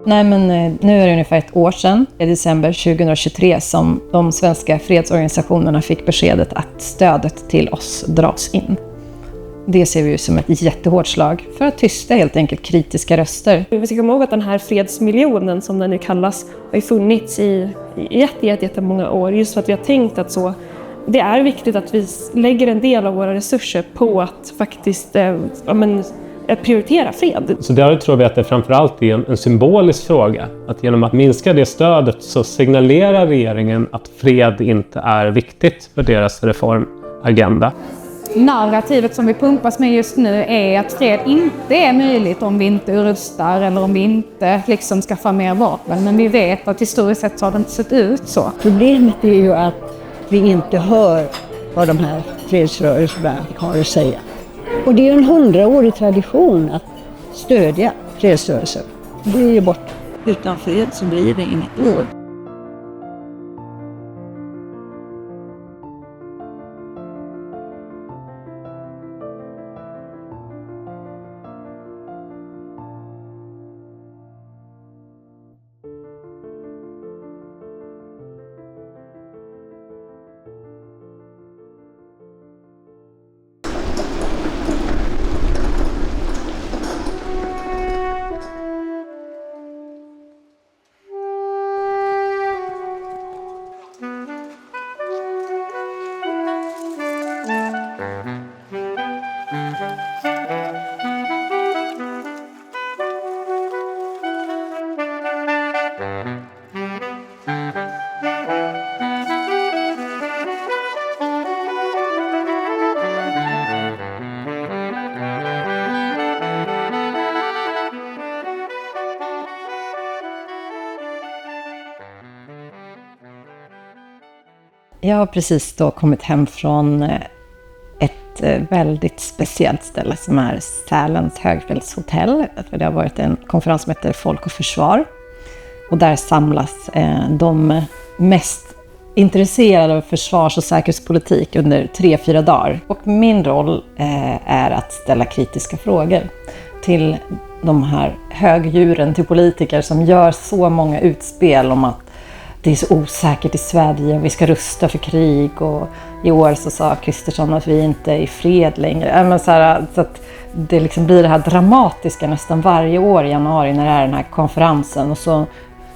Nej, men nu är det ungefär ett år sedan, i december 2023, som de svenska fredsorganisationerna fick beskedet att stödet till oss dras in. Det ser vi ju som ett jättehårt slag för att tysta helt enkelt kritiska röster. Vi ska komma ihåg att den här fredsmiljonen, som den nu kallas, har ju funnits i jättemånga år. Just för att vi har tänkt att det är viktigt att vi lägger en del av våra resurser på att faktiskt prioritera fred. Så där tror vi att det framförallt är en symbolisk fråga. Att genom att minska det stödet så signalerar regeringen att fred inte är viktigt för deras reformagenda. Narrativet som vi pumpas med just nu är att fred inte är möjligt om vi inte rustar eller om vi inte skaffar mer vapen. Men vi vet att historiskt sett har det inte sett ut så. Problemet är ju att vi inte hör vad de här fredsrörelserna har att säga. Och det är en 100-årig tradition att stödja fredsrörelser. Det är ju bort. Utan fred så blir det inget år. Jag har precis då kommit hem från ett väldigt speciellt ställe som är Sälens högfällshotell. Det har varit en konferens som heter Folk och försvar. Och där samlas de mest intresserade av försvars- och säkerhetspolitik under 3-4 dagar. Och min roll är att ställa kritiska frågor till de här högdjuren, till politiker som gör så många utspel om att det är så osäkert i Sverige, vi ska rusta för krig, och i år så sa Kristersson att vi inte är i fred längre. Men så att det blir det här dramatiska nästan varje år i januari när det är den här konferensen. Och så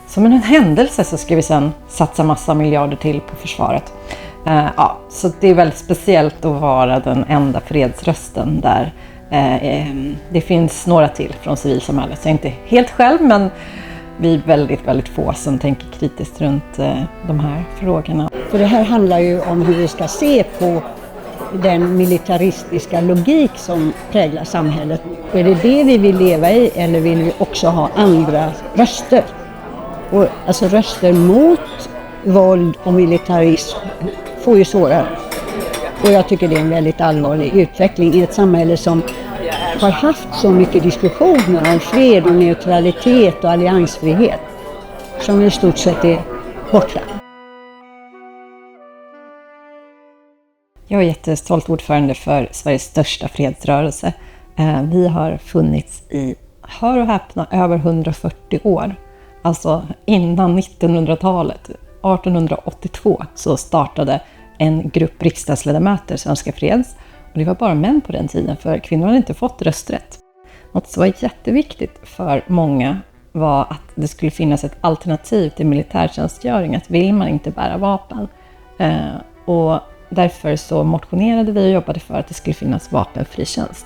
som en händelse så ska vi sedan satsa massa miljarder till på försvaret. Så det är väldigt speciellt att vara den enda fredsrösten där. Det finns några till från civilsamhället, så jag är inte helt själv, men vi är väldigt, väldigt få som tänker kritiskt runt de här frågorna. För det här handlar ju om hur vi ska se på den militaristiska logik som präglar samhället. Är det vi vill leva i, eller vill vi också ha andra röster? Och alltså röster mot våld och militarism får ju svårare. Och jag tycker det är en väldigt allvarlig utveckling i ett samhälle som har haft så mycket diskussioner om fred och neutralitet och alliansfrihet som i stort sett är borta. Jag är jättestolt ordförande för Sveriges största fredsrörelse. Vi har funnits i, hör och häpna, över 140 år. Alltså innan 1900-talet, 1882, så startade en grupp riksdagsledamöter, Svenska Freds. Och det var bara män på den tiden, för kvinnor hade inte fått rösträtt. Något som var jätteviktigt för många var att det skulle finnas ett alternativ till militärtjänstgöring. Att vill man inte bära vapen. Och därför så motionerade vi och jobbade för att det skulle finnas vapenfri tjänst.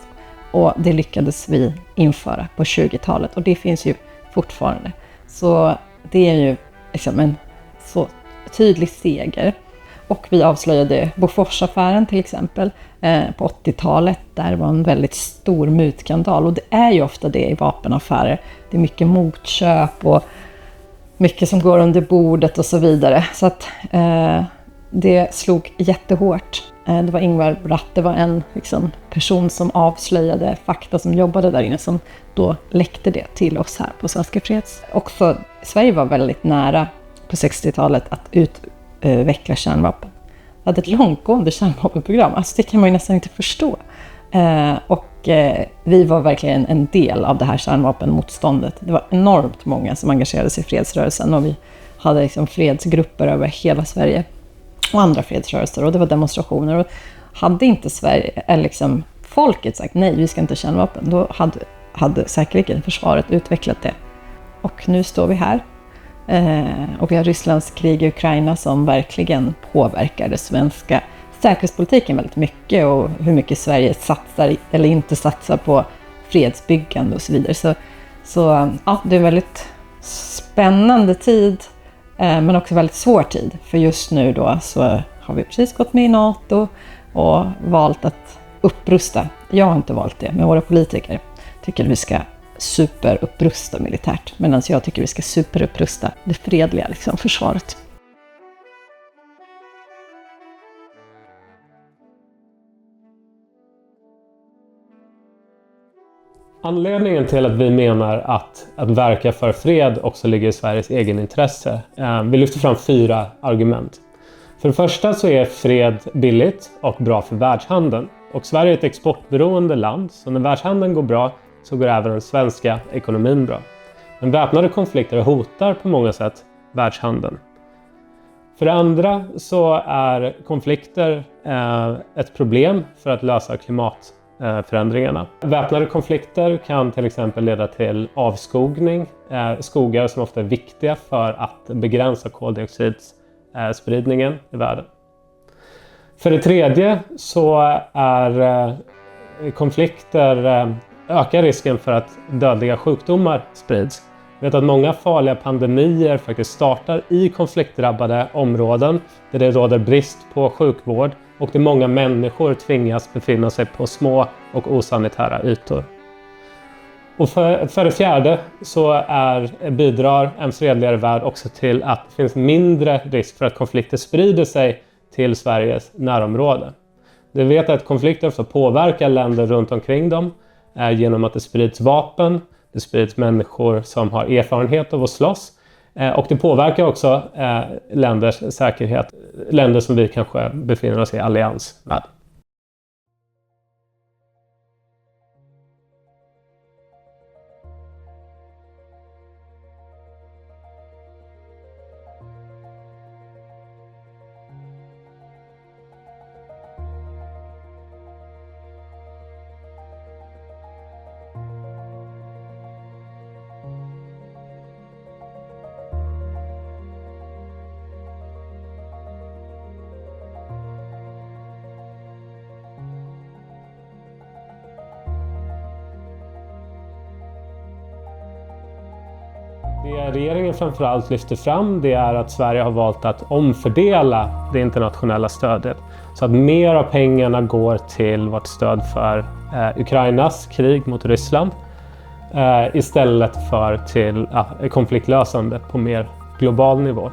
Och det lyckades vi införa på 20-talet. Och det finns ju fortfarande. Så det är ju en så tydlig seger. Och vi avslöjade Boforsaffären till exempel på 80-talet. Där var en väldigt stor mutskandal. Och det är ju ofta det i vapenaffärer. Det är mycket motköp och mycket som går under bordet och så vidare. Så att det slog jättehårt. Det var Ingvar Bratt, det var en person som avslöjade fakta som jobbade där inne, som då läckte det till oss här på Svenska Freds. Också Sverige var väldigt nära på 60-talet att utveckla kärnvapen. hade ett långtgående kärnvapenprogram. Alltså det kan man ju nästan inte förstå. Vi var verkligen en del av det här kärnvapenmotståndet. Det var enormt många som engagerade sig i fredsrörelsen och vi hade liksom fredsgrupper över hela Sverige och andra fredsrörelser och det var demonstrationer. Och hade inte Sverige, eller liksom folket sagt nej, vi ska inte ha kärnvapen, då hade säkerligen försvaret utvecklat det. Och nu står vi här. Och vi har Rysslands krig i Ukraina som verkligen påverkar det svenska säkerhetspolitiken väldigt mycket och hur mycket Sverige satsar eller inte satsar på fredsbyggande och så vidare. Så ja, det är en väldigt spännande tid men också väldigt svår tid. För just nu då så har vi precis gått med i NATO och valt att upprusta. Jag har inte valt det, men våra politiker tycker att vi ska superupprusta militärt. Medan jag tycker vi ska superupprusta det fredliga liksom, försvaret. Anledningen till att vi menar att verka för fred också ligger i Sveriges egen intresse. Vi lyfter fram 4 argument. För det första så är fred billigt och bra för världshandeln. Och Sverige är ett exportberoende land, så när världshandeln går bra så går även den svenska ekonomin bra. Men väpnade konflikter hotar på många sätt världshandeln. För det andra så är konflikter ett problem för att lösa klimatförändringarna. Väpnade konflikter kan till exempel leda till avskogning, skogar som ofta är viktiga för att begränsa koldioxidspridningen i världen. För det tredje så är konflikter ökar risken för att dödliga sjukdomar sprids. Vi vet att många farliga pandemier faktiskt startar i konfliktdrabbade områden där det råder brist på sjukvård och där många människor tvingas befinna sig på små och osanitära ytor. Och för det fjärde så bidrar en fredligare värld också till att det finns mindre risk för att konflikter sprider sig till Sveriges närområde. Vi vet att konflikter ofta påverkar länder runt omkring dem genom att det sprids vapen, det sprids människor som har erfarenhet av att slåss och det påverkar också länders säkerhet, länder som vi kanske befinner oss i allians med. Det regeringen framförallt lyfter fram det är att Sverige har valt att omfördela det internationella stödet så att mer av pengarna går till vårt stöd för Ukrainas krig mot Ryssland istället för till konfliktlösande på mer global nivå.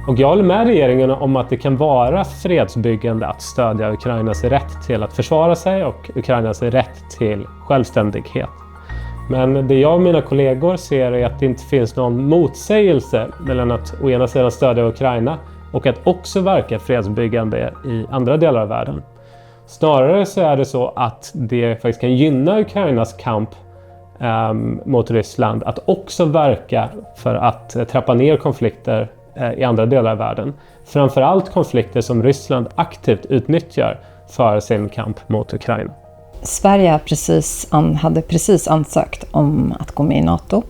Och jag håller med regeringen om att det kan vara fredsbyggande att stödja Ukrainas rätt till att försvara sig och Ukrainas rätt till självständighet. Men det jag och mina kollegor ser är att det inte finns någon motsägelse mellan att å ena sidan stödja Ukraina och att också verka fredsbyggande i andra delar av världen. Snarare så är det så att det faktiskt kan gynna Ukrainas kamp mot Ryssland att också verka för att trappa ner konflikter i andra delar av världen. Framförallt konflikter som Ryssland aktivt utnyttjar för sin kamp mot Ukraina. Sverige hade precis ansökt om att gå med i NATO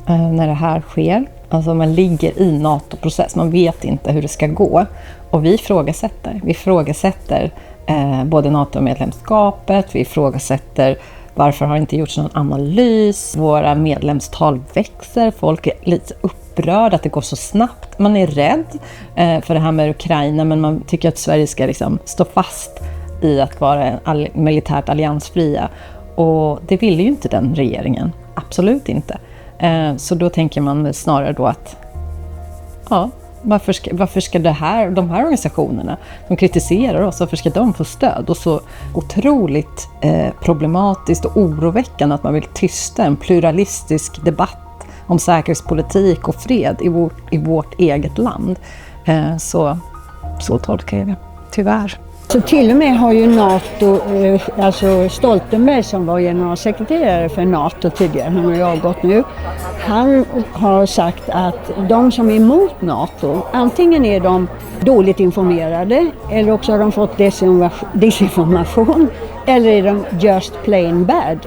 när det här sker. Alltså man ligger i NATO-process, man vet inte hur det ska gå. Och vi ifrågasätter både NATO-medlemskapet, vi ifrågasätter varför har det inte gjorts någon analys. Våra medlemstal växer, folk är lite upprörda att det går så snabbt. Man är rädd för det här med Ukraina, men man tycker att Sverige ska liksom stå fast i att vara militärt alliansfria. Och det ville ju inte den regeringen. Absolut inte. Så då tänker man snarare då att varför ska de här organisationerna som kritiserar oss, varför ska de få stöd? Och så otroligt problematiskt och oroväckande att man vill tysta en pluralistisk debatt om säkerhetspolitik och fred i vårt eget land. Så tolkar jag det. tyvärr. Så till och med har ju NATO, alltså Stoltenberg som var generalsekreterare för NATO tidigare, han har ju avgått nu, han har sagt att de som är emot NATO, antingen är de dåligt informerade eller också har de fått desinformation eller är de just plain bad.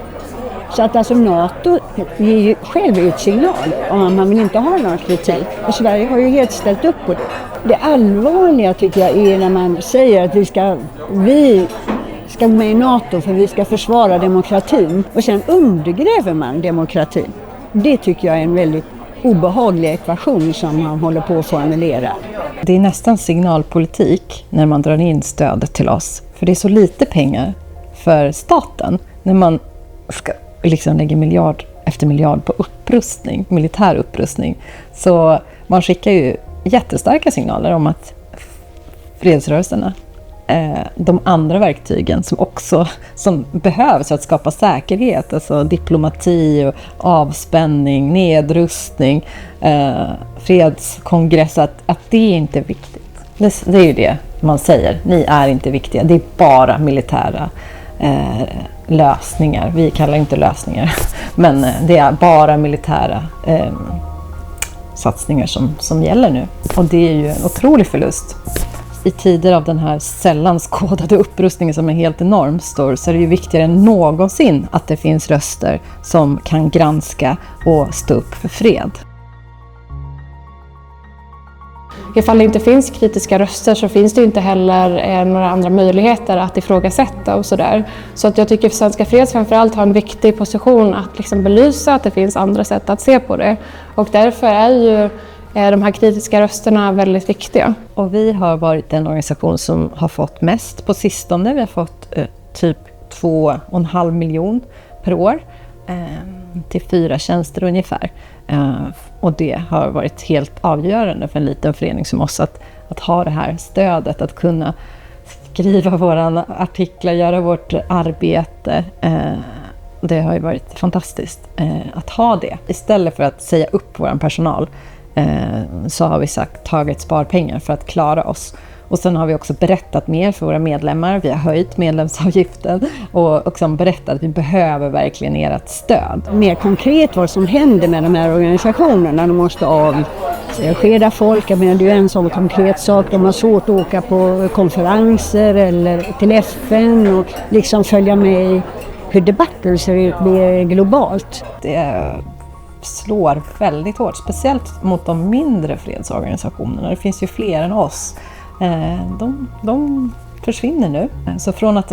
Så att alltså NATO ger ju själv ut signal om man vill inte ha någon kritik. Och Sverige har ju helt ställt upp på det. Det allvarliga tycker jag är när man säger att vi ska gå med i NATO för vi ska försvara demokratin. Och sen undergräver man demokratin. Det tycker jag är en väldigt obehaglig ekvation som man håller på att formulera. Det är nästan signalpolitik när man drar in stödet till oss. För det är så lite pengar för staten när man ska liksom lägga miljard efter miljard på upprustning, militär upprustning. Så man skickar ju jättestarka signaler om att fredsrörelserna, de andra verktygen som behövs för att skapa säkerhet, alltså diplomati, och avspänning, nedrustning, fredskongress, att det är inte viktigt. Det är ju det man säger, ni är inte viktiga, det är bara militära lösningar. Vi kallar inte lösningar, men det är bara militära satsningar som gäller nu. Och det är ju en otrolig förlust. I tider av den här sällan skådade upprustningen som är helt enormt stor, så är det ju viktigare än någonsin att det finns röster som kan granska och stå upp för fred. Ifall det inte finns kritiska röster så finns det ju inte heller några andra möjligheter att ifrågasätta och sådär. Så att jag tycker att Svenska Freds framförallt har en viktig position att liksom belysa att det finns andra sätt att se på det. Och därför är ju de här kritiska rösterna väldigt viktiga. Och vi har varit den organisation som har fått mest på sistone. Vi har fått typ 2,5 miljoner per år till 4 tjänster ungefär. Och det har varit helt avgörande för en liten förening som oss att ha det här stödet, att kunna skriva våra artiklar, göra vårt arbete. Det har ju varit fantastiskt att ha det. Istället för att säga upp vår personal så har vi tagit sparpengar för att klara oss. Och sen har vi också berättat mer för våra medlemmar. Vi har höjt medlemsavgiften och också berättat att vi behöver verkligen ert stöd. Mer konkret vad som händer med de här organisationerna. De måste avskeda folk. Jag menar, det är ju en sån konkret sak. De har svårt att åka på konferenser eller till FN och liksom följa med i hur debatter ser ut globalt. Det slår väldigt hårt, speciellt mot de mindre fredsorganisationerna. Det finns ju fler än oss. De försvinner nu. Så från att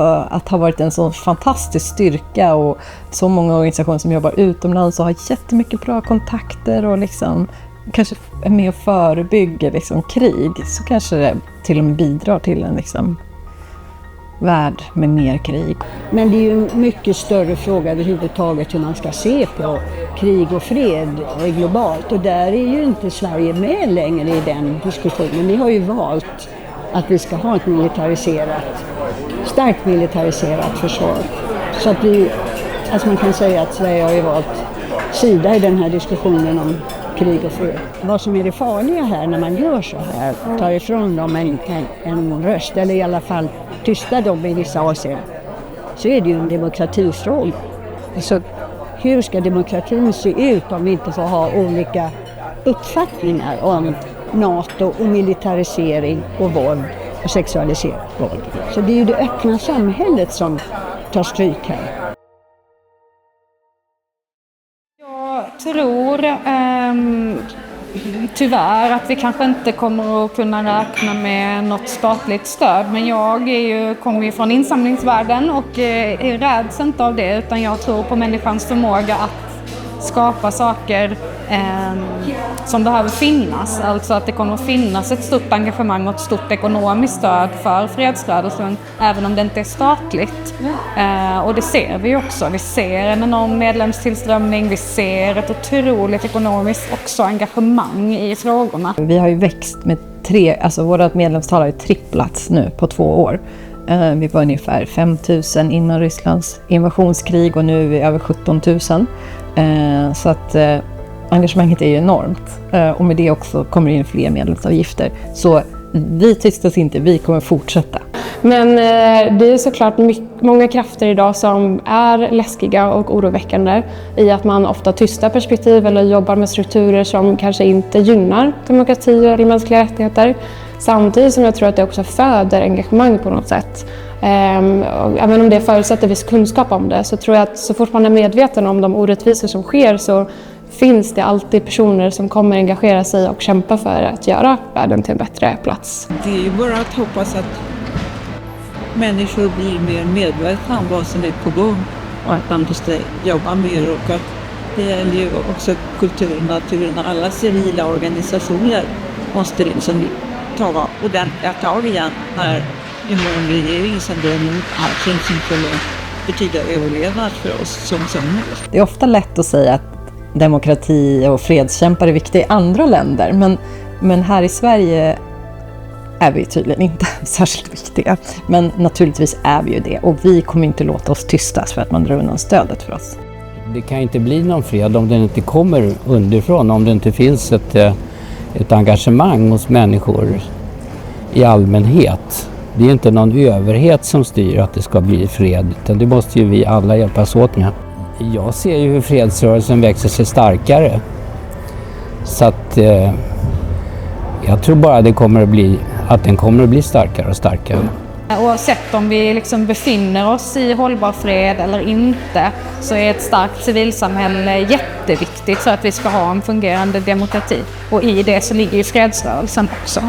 ha varit en sån fantastisk styrka och så många organisationer som jobbar utomlands och har jättemycket bra kontakter och liksom kanske är med och förebygger liksom krig, så kanske det till och med bidrar till en liksom värld med mer krig. Men det är ju en mycket större fråga överhuvudtaget hur man ska se på krig och fred globalt. Och där är ju inte Sverige med längre i den diskussionen. Vi har ju valt att vi ska ha ett starkt militariserat försvar. Så att man kan säga att Sverige har ju valt sida i den här diskussionen om krig och fred. Vad som är det farliga här när man gör så här, tar ifrån dem en röst, eller i alla fall tystar dem i vissa avseenden, så är det ju en demokratifråga. Så hur ska demokratin se ut om vi inte får ha olika uppfattningar om NATO och militarisering och våld och sexualiserat våld? Så det är ju det öppna samhället som tar stryk här. Jag tror tyvärr att vi kanske inte kommer att kunna räkna med något statligt stöd, men jag kommer ju från insamlingsvärlden och räds inte av det, utan jag tror på människans förmåga att skapa saker som behöver finnas. Alltså att det kommer att finnas ett stort engagemang och ett stort ekonomiskt stöd för fredsrörelsen, även om det inte är statligt. Och det ser vi också. Vi ser en enorm medlemstillströmning, vi ser ett otroligt ekonomiskt också engagemang i frågorna. Vi har ju växt med våra medlemstal har ju tripplats nu på 2 år. Vi var ungefär 5 000 innan Rysslands invasionskrig och nu är vi över 17 000. Så att engagemanget är ju enormt. Och med det också kommer in fler medlemsavgifter. Så vi tystas inte, vi kommer fortsätta. Men det är såklart många krafter idag som är läskiga och oroväckande i att man ofta tystar perspektiv eller jobbar med strukturer som kanske inte gynnar demokrati eller mänskliga rättigheter. Samtidigt som jag tror att det också föder engagemang på något sätt. Även om det förutsätter viss kunskap om det, så tror jag att så fort man är medveten om de orättvisor som sker så finns det alltid personer som kommer engagera sig och kämpa för att göra världen till en bättre plats. Det är ju bara att hoppas att människor blir mer medvetna om vad som är på gång och att man måste jobba mer, och att det gäller ju också kulturen, naturen, alla civila organisationer måste liksom ta ordentliga tag igen när vi har en regering som drar emot allting som skulle betyda överlevnad för oss som samhälle. Det är ofta lätt att säga att demokrati och fredskämpar är viktiga i andra länder, men här i Sverige är vi tydligen inte särskilt viktiga. Men naturligtvis är vi ju det, och vi kommer inte låta oss tystas för att man drar undan stödet för oss. Det kan inte bli någon fred om den inte kommer underifrån, om det inte finns ett engagemang hos människor i allmänhet. Det är inte någon överhet som styr att det ska bli fred, utan det måste ju vi alla hjälpas åt med. Jag ser ju hur fredsrörelsen växer sig starkare. Så att jag tror bara att den kommer att bli starkare och starkare. Oavsett om vi liksom befinner oss i hållbar fred eller inte, så är ett starkt civilsamhälle jätteviktigt för att vi ska ha en fungerande demokrati. Och i det så ligger ju fredsrörelsen också.